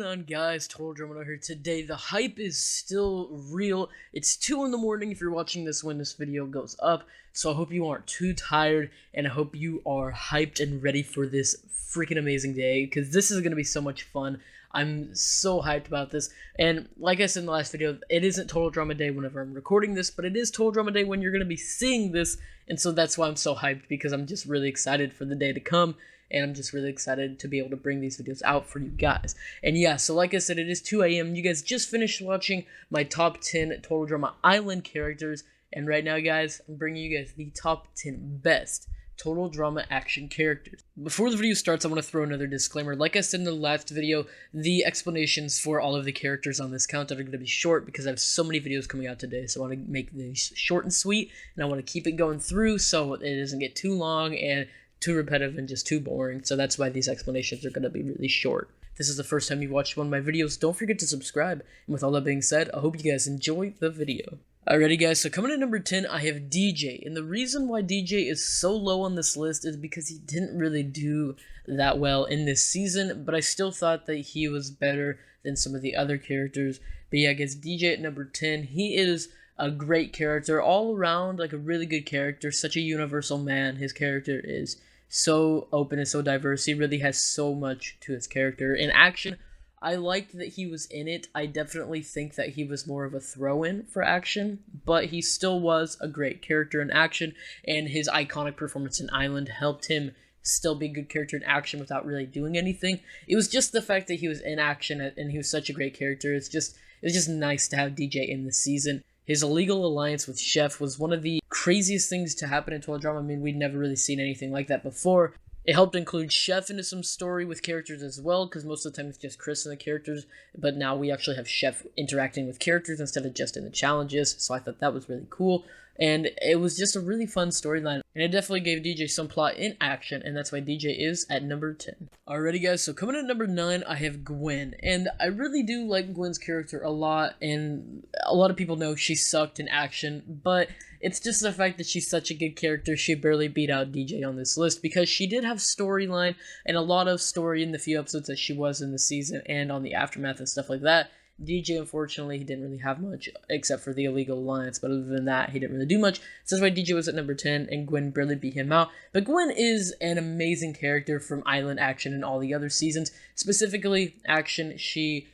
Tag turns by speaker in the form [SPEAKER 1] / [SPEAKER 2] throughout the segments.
[SPEAKER 1] going on, guys? Total Drama here. Today, the hype is still real. It's 2 in the morning if you're watching this when this video goes up, so I hope you aren't too tired, and I hope you are hyped and ready for this freaking amazing day, because this is going to be so much fun. I'm so hyped about this, and like I said in the last video, it isn't Total Drama Day whenever I'm recording this, but it is Total Drama Day when you're going to be seeing this, and so that's why I'm so hyped, because I'm just really excited for the day to come. And I'm just really excited to be able to bring these videos out for you guys. And yeah, so like I said, it is 2 a.m. You guys just finished watching my top 10 Total Drama Island characters. And right now, guys, I'm bringing you guys the top 10 best Total Drama action characters. Before the video starts, I want to throw another disclaimer. Like I said in the last video, the explanations for all of the characters on this countdown are going to be short because I have so many videos coming out today. So I want to make these short and sweet. And I want to keep it going through so it doesn't get too long and too repetitive and just too boring, so that's why these explanations are going to be really short. If this is the first time you watched one of my videos, don't forget to subscribe, and with all that being said, I hope you guys enjoy the video. Alrighty guys, so coming in at number 10, I have DJ, and the reason why DJ is so low on this list is because he didn't really do that well in this season, but I still thought that he was better than some of the other characters. But yeah guys, DJ at number 10, he is a great character, all around, like a really good character, such a universal man. His character is so open and so diverse. He really has so much to his character. In action, I liked that he was in it. I definitely think that he was more of a throw-in for action, but he still was a great character in action, and his iconic performance in Island helped him still be a good character in action without really doing anything. It was just the fact that he was in action and he was such a great character. It was just nice to have DJ in this season. His illegal alliance with Chef was one of the craziest things to happen in Total Drama. I mean, we'd never really seen anything like that before. It helped include Chef into some story with characters as well, because most of the time it's just Chris and the characters, but now we actually have Chef interacting with characters instead of just in the challenges, so I thought that was really cool. And it was just a really fun storyline, and it definitely gave DJ some plot in action, and that's why DJ is at number 10. Alrighty guys, so coming at number 9, I have Gwen, and I really do like Gwen's character a lot, and a lot of people know she sucked in action, but it's just the fact that she's such a good character, she barely beat out DJ on this list, because she did have storyline, and a lot of story in the few episodes that she was in the season, and on the Aftermath and stuff like that. DJ, unfortunately, he didn't really have much, except for the illegal alliance, but other than that, he didn't really do much, so that's why DJ was at number 10, and Gwen barely beat him out. But Gwen is an amazing character from Island Action and all the other seasons. Specifically, Action, she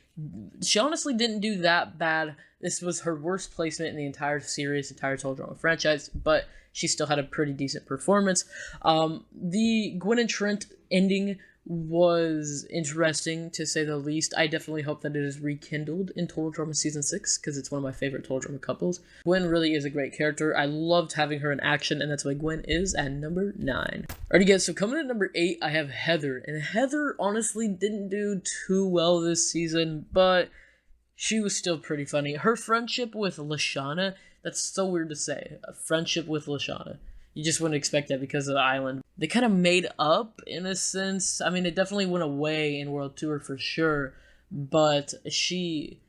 [SPEAKER 1] honestly didn't do that bad. This was her worst placement in the entire series, entire Total Drama franchise, but she still had a pretty decent performance. The Gwen and Trent ending was interesting, to say the least. I definitely hope that it is rekindled in Total Drama Season 6, because it's one of my favorite Total Drama couples. Gwen really is a great character. I loved having her in action, and that's why Gwen is at number 9. Alrighty guys, so coming at number 8, I have Heather. And Heather honestly didn't do too well this season, but she was still pretty funny. Her friendship with LESHAWNA, that's so weird to say. A friendship with LESHAWNA. You just wouldn't expect that because of the island. They kind of made up, in a sense. I mean, it definitely went away in World Tour for sure, but she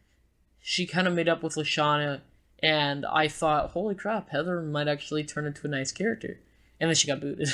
[SPEAKER 1] kind of made up with LESHAWNA, and I thought, holy crap, Heather might actually turn into a nice character. And then she got booted.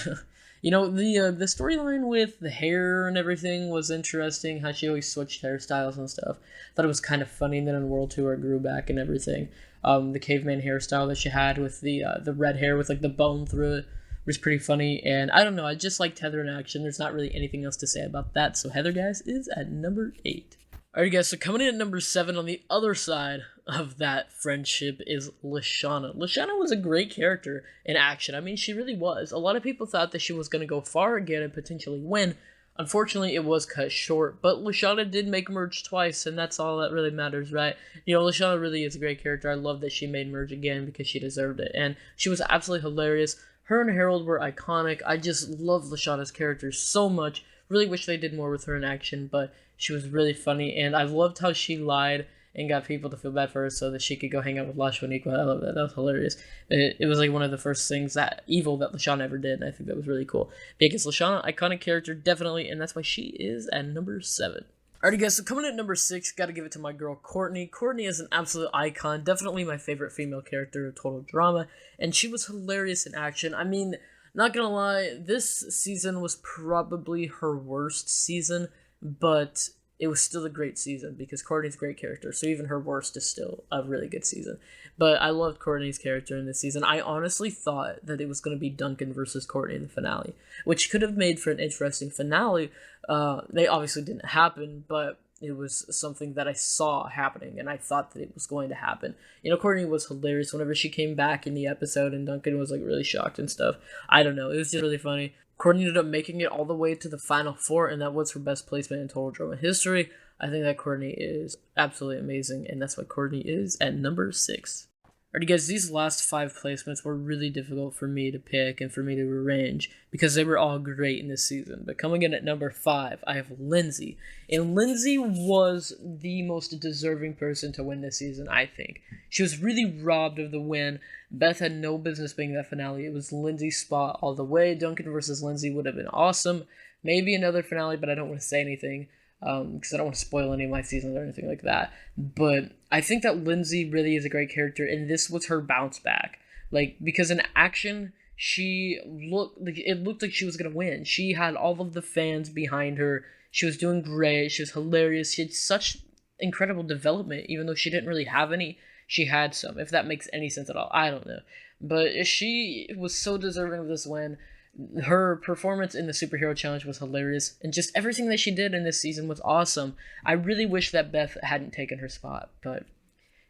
[SPEAKER 1] You know, the storyline with the hair and everything was interesting, how she always switched hairstyles and stuff. Thought it was kind of funny, and then in World Tour it grew back and everything. The caveman hairstyle that she had with the red hair with like the bone through it was pretty funny, and I don't know, I just liked Heather in action. There's not really anything else to say about that, so Heather, guys, is at number 8. Alright guys, so coming in at number 7 on the other side of that friendship is LESHAWNA. LESHAWNA was a great character in action. I mean, she really was. A lot of people thought that she was going to go far again and potentially win. Unfortunately, it was cut short, but LESHAWNA did make Merge twice, and that's all that really matters, right? You know, LESHAWNA really is a great character. I love that she made Merge again because she deserved it, and she was absolutely hilarious. Her and Harold were iconic. I just love LESHAWNA's character so much. Really wish they did more with her in action, but she was really funny, and I loved how she lied and got people to feel bad for her so that she could go hang out with LASHWANIQUA. I love that. That was hilarious. It was like one of the first things that evil that LESHAWNA ever did, and I think that was really cool. Because LESHAWNA, iconic character, definitely, and that's why she is at number 7. Alrighty guys, so coming at number 6, gotta give it to my girl Courtney. Courtney is an absolute icon, definitely my favorite female character of Total Drama, and she was hilarious in action. I mean, not gonna lie, this season was probably her worst season, but it was still a great season because Courtney's a great character. So even her worst is still a really good season. But I loved Courtney's character in this season. I honestly thought that it was going to be Duncan versus Courtney in the finale, which could have made for an interesting finale. They obviously didn't happen, but it was something that I saw happening, and I thought that it was going to happen. You know, Courtney was hilarious whenever she came back in the episode, and Duncan was, like, really shocked and stuff. I don't know. It was just really funny. Courtney ended up making it all the way to the final 4, and that was her best placement in total drama history. I think that Courtney is absolutely amazing, and that's why Courtney is at number 6. Alright, guys, these last 5 placements were really difficult for me to pick and for me to arrange because they were all great in this season. But coming in at number 5, I have Lindsay. And Lindsay was the most deserving person to win this season, I think. She was really robbed of the win. Beth had no business being that finale. It was Lindsay's spot all the way. Duncan versus Lindsay would have been awesome. Maybe another finale, but I don't want to say anything. Because I don't want to spoil any of my seasons or anything like that. But I think that Lindsay really is a great character, and this was her bounce back. Like, because in action, it looked like she was going to win. She had all of the fans behind her. She was doing great. She was hilarious. She had such incredible development, even though she didn't really have any. She had some, if that makes any sense at all. I don't know. But she was so deserving of this win. Her performance in the superhero challenge was hilarious, and just everything that she did in this season was awesome. I really wish that Beth hadn't taken her spot, but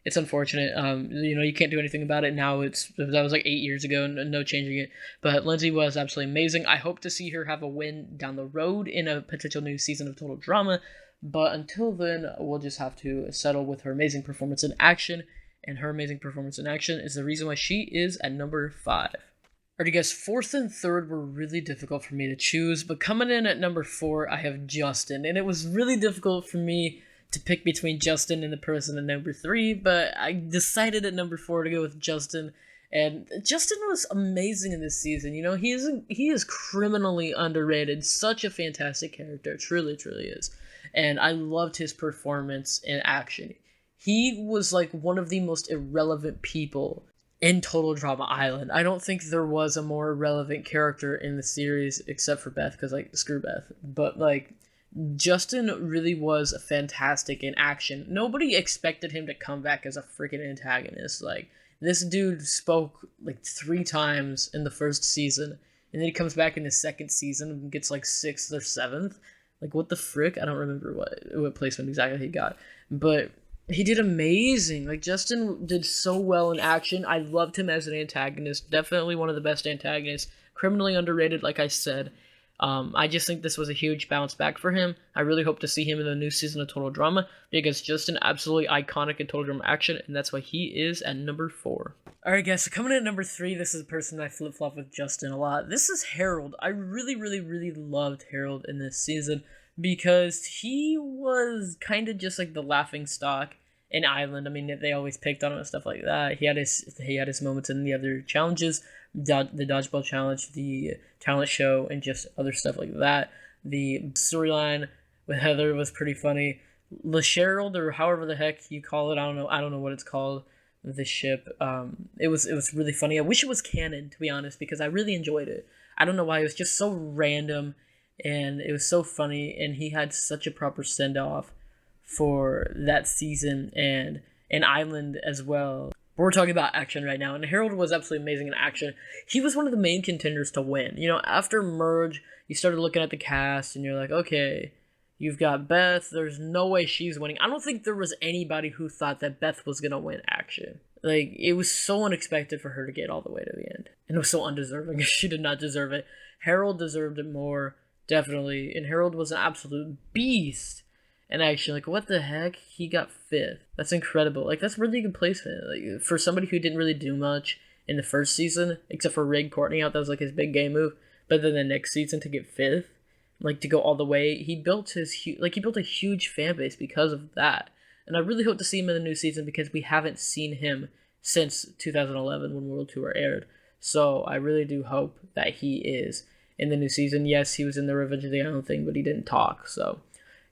[SPEAKER 1] it's unfortunate. You can't do anything about it now. That was like 8 years ago, and no changing it. But Lindsay was absolutely amazing. I hope to see her have a win down the road in a potential new season of Total Drama. But until then, we'll just have to settle with her amazing performance in action. And her amazing performance in action is the reason why she is at number 5. Alrighty guys, 4th and 3rd were really difficult for me to choose, but coming in at number 4, I have Justin, and it was really difficult for me to pick between Justin and the person at number 3, but I decided at number 4 to go with Justin, and Justin was amazing in this season. You know, he is criminally underrated, such a fantastic character, truly is, and I loved his performance in action. He was like one of the most irrelevant people in Total Drama Island. I don't think there was a more relevant character in the series except for Beth, because, like, screw Beth. But, like, Justin really was fantastic in action. Nobody expected him to come back as a freaking antagonist. Like, this dude spoke, like, 3 times in the first season, and then he comes back in the second season and gets, like, 6th or 7th. Like, what the frick? I don't remember what placement exactly he got. But he did amazing. Like, Justin did so well in action. I loved him as an antagonist. Definitely one of the best antagonists. Criminally underrated, like I said. I just think this was a huge bounce back for him. I really hope to see him in the new season of Total Drama, because Justin absolutely iconic in Total Drama action, and that's why he is at number 4. Alright guys, so coming in at number 3, this is a person I flip-flop with Justin a lot. This is Harold. I really loved Harold in this season, because he was kind of just like the laughing stock in Island. I mean, they always picked on him and stuff like that. He had his moments in the other challenges, the dodgeball challenge, the talent show, and just other stuff like that. The storyline with Heather was pretty funny. LeSharold, or however the heck you call it, I don't know what it's called. The ship. It was really funny. I wish it was canon, to be honest, because I really enjoyed it. I don't know why. It was just so random. And it was so funny, and he had such a proper send-off for that season and an Island as well. But we're talking about action right now, and Harold was absolutely amazing in action. He was one of the main contenders to win. You know, after Merge, you started looking at the cast, and you're like, okay, you've got Beth. There's no way she's winning. I don't think there was anybody who thought that Beth was going to win action. Like, it was so unexpected for her to get all the way to the end. And it was so undeserving. She did not deserve it. Harold deserved it more. Definitely. And Harold was an absolute beast. And actually, like, what the heck? He got 5th. That's incredible. Like, that's really good placement. Like, for somebody who didn't really do much in the first season, except for rig Courtney out, that was like his big game move. But then the next season to get 5th, like, to go all the way, he built a huge fan base because of that. And I really hope to see him in the new season, because we haven't seen him since 2011 when World Tour aired. So I really do hope that he is in the new season. Yes, he was in the Revenge of the Island thing, but he didn't talk, so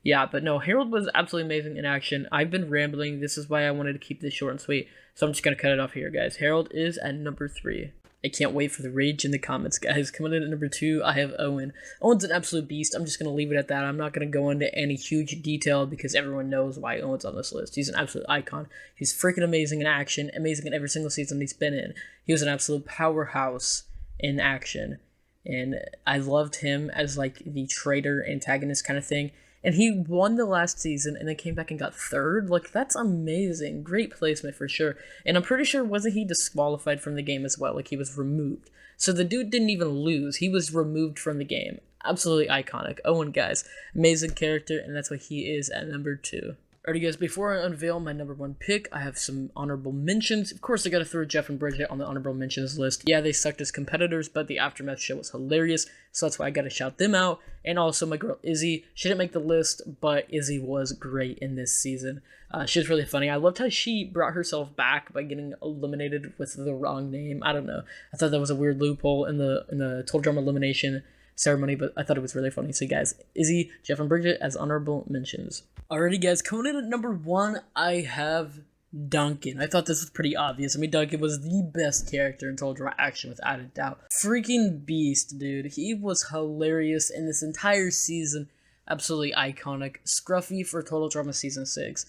[SPEAKER 1] yeah. But no, Harold was absolutely amazing in action. I've been rambling. This is why I wanted to keep this short and sweet, so I'm just going to cut it off here, guys. Harold is at number 3. I can't wait for the rage in the comments, guys. Coming in at number 2, I have Owen. Owen's an absolute beast. I'm just going to leave it at that. I'm not going to go into any huge detail because everyone knows why Owen's on this list. He's an absolute icon. He's freaking amazing in action, amazing in every single season he's been in. He was an absolute powerhouse in action, and I loved him as like the traitor antagonist kind of thing. And he won the last season and then came back and got 3rd. Like, that's amazing. Great placement for sure. And I'm pretty sure, wasn't he disqualified from the game as well? Like, he was removed. So the dude didn't even lose. He was removed from the game. Absolutely iconic. Owen, guys. Amazing character, and that's why he is at number 2. Alrighty, guys, before I unveil my number 1 pick, I have some honorable mentions. Of course, I gotta throw Geoff and Bridgette on the honorable mentions list. Yeah, they sucked as competitors, but the Aftermath show was hilarious, so that's why I gotta shout them out. And also my girl IZZY. She didn't make the list, but IZZY was great in this season. She was really funny. I loved how she brought herself back by getting eliminated with the wrong name. I don't know. I thought that was a weird loophole in the Total Drama elimination ceremony, but I thought it was really funny. So guys, IZZY, Geoff, and Bridgette as honorable mentions. Alrighty, guys, coming in at number 1, I have Duncan. I thought this was pretty obvious. I mean, Duncan was the best character in Total Drama Action, without a doubt. Freaking beast, dude. He was hilarious in this entire season. Absolutely iconic. Scruffy for Total Drama Season 6.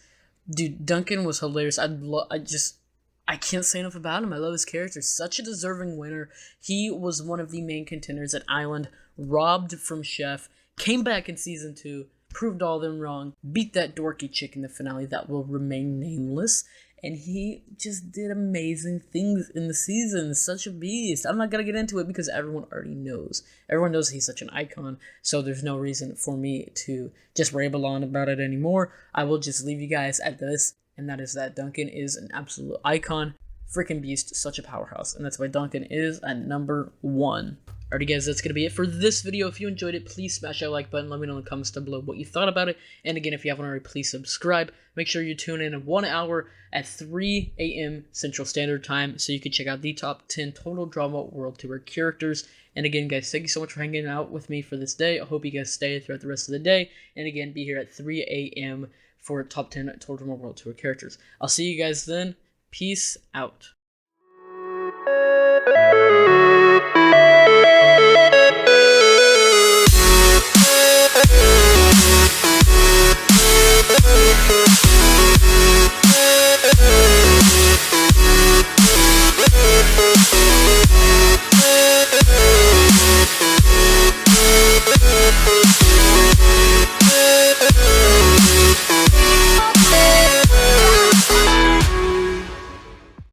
[SPEAKER 1] Dude, Duncan was hilarious. I can't say enough about him. I love his character. Such a deserving winner. He was one of the main contenders at Island, robbed from Chef, came back in Season 2, proved all of them wrong, beat that dorky chick in the finale that will remain nameless, and he just did amazing things in the season. Such a beast. I'm not going to get into it because everyone already knows. Everyone knows he's such an icon, so there's no reason for me to just ramble on about it anymore. I will just leave you guys at this, and that is that Duncan is an absolute icon. Freaking beast, such a powerhouse, and that's why Duncan is at number 1. Alrighty, guys, that's going to be it for this video. If you enjoyed it, please smash that like button. Let me know in the comments down below what you thought about it. And again, if you haven't already, please subscribe. Make sure you tune in 1 hour at 3 a.m. Central Standard Time so you can check out the top 10 Total Drama World Tour characters. And again, guys, thank you so much for hanging out with me for this day. I hope you guys stay throughout the rest of the day. And again, be here at 3 a.m. for top 10 Total Drama World Tour characters. I'll see you guys then. Peace out.